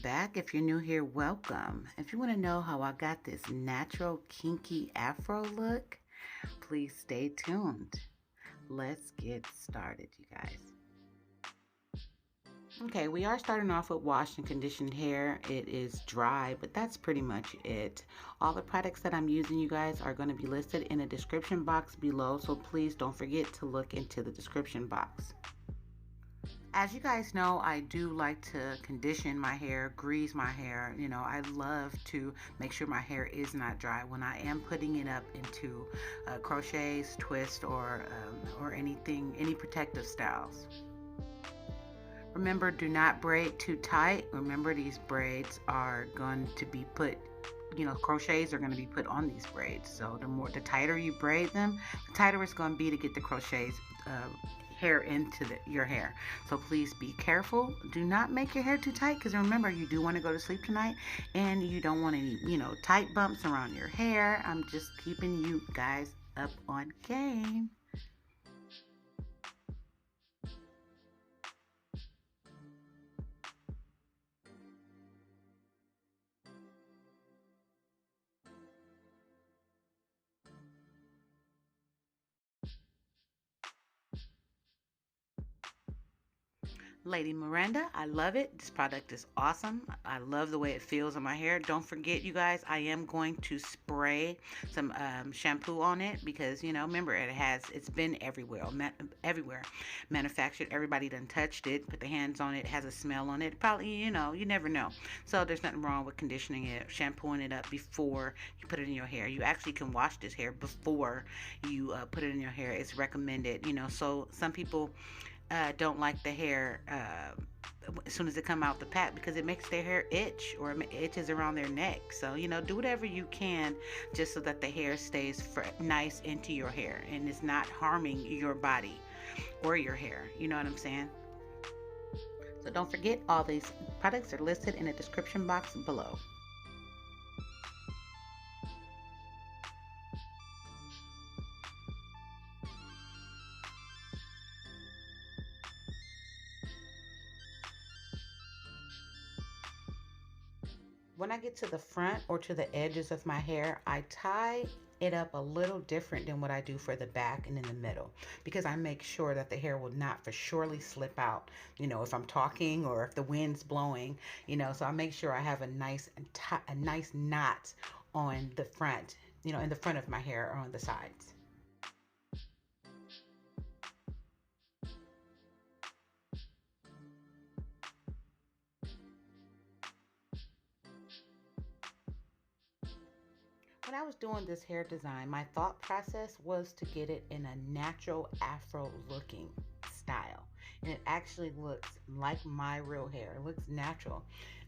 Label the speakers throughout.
Speaker 1: back. If you're new here, welcome. If you want to know how I got this natural kinky afro look, please stay tuned. Let's get started, you guys. Okay, we are starting off with washed and conditioned hair. It is dry, but that's pretty much it. All the products that I'm using, you guys, are going to be listed in the description box below, so please don't forget to look into the description box. As you guys know, I do like to condition my hair, grease my hair. You know, I love to make sure my hair is not dry when I am putting it up into crochets, twist, or anything, any protective styles. Remember, do not braid too tight. Remember, these braids are going to be put, you know, crochets are going to be put on these braids. So the tighter you braid them, the tighter it's going to be to get the crochets hair into your hair. So please be careful. Do not make your hair too tight, because remember, you do want to go to sleep tonight and you don't want any, you know, tight bumps around your hair. I'm just keeping you guys up on game. Lady Miranda, I love it. This product is awesome. I love the way it feels on my hair. Don't forget, you guys, I am going to spray some shampoo on it, because, you know, remember, it's been everywhere, manufactured. Everybody done touched it, put their hands on it, has a smell on it. Probably, you know, you never know. So there's nothing wrong with conditioning it, shampooing it up before you put it in your hair. You actually can wash this hair before you put it in your hair. It's recommended, you know. So some people don't like the hair as soon as it come out the pack, because it makes their hair itch, or it itches around their neck. So, you know, do whatever you can just so that the hair stays nice into your hair and it's not harming your body or your hair. You know what I'm saying? So don't forget, all these products are listed in the description box below. When I get to the front or to the edges of my hair, I tie it up a little different than what I do for the back and in the middle, because I make sure that the hair will not for surely slip out, you know, if I'm talking or if the wind's blowing, you know. So I make sure I have a nice knot on the front, you know, in the front of my hair or on the sides. When I was doing this hair design, my thought process was to get it in a natural afro looking style. And it actually looks like my real hair. It looks natural.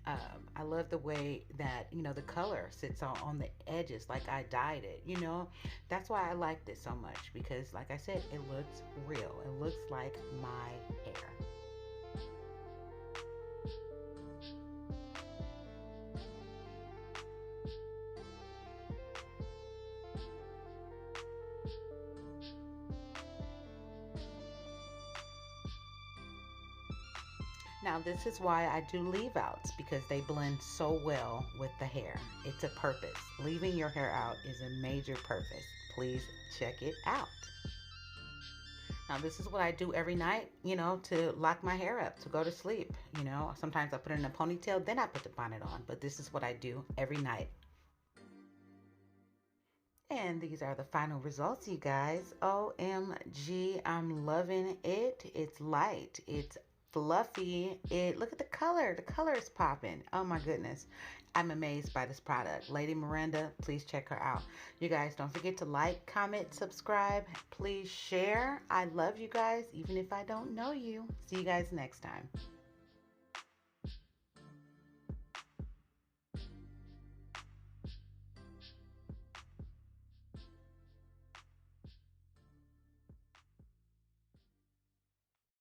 Speaker 1: I love the way that, you know, the color sits on the edges, like I dyed it, you know. That's why I liked it so much, because like I said, it looks real. It looks like my hair. Now, this is why I do leave outs, because they blend so well with the hair. It's a purpose. Leaving your hair out is a major purpose. Please check it out. Now, this is what I do every night, you know, to lock my hair up, to go to sleep. You know, sometimes I put it in a ponytail, then I put the bonnet on, but this is what I do every night. And these are the final results, you guys. OMG, I'm loving it. It's light. It's fluffy. Look at the color. The color is popping. Oh my goodness. I'm amazed by this product. Lady Miranda, please check her out. You guys, don't forget to like, comment, subscribe. Please share. I love you guys, even if I don't know you. See you guys next time.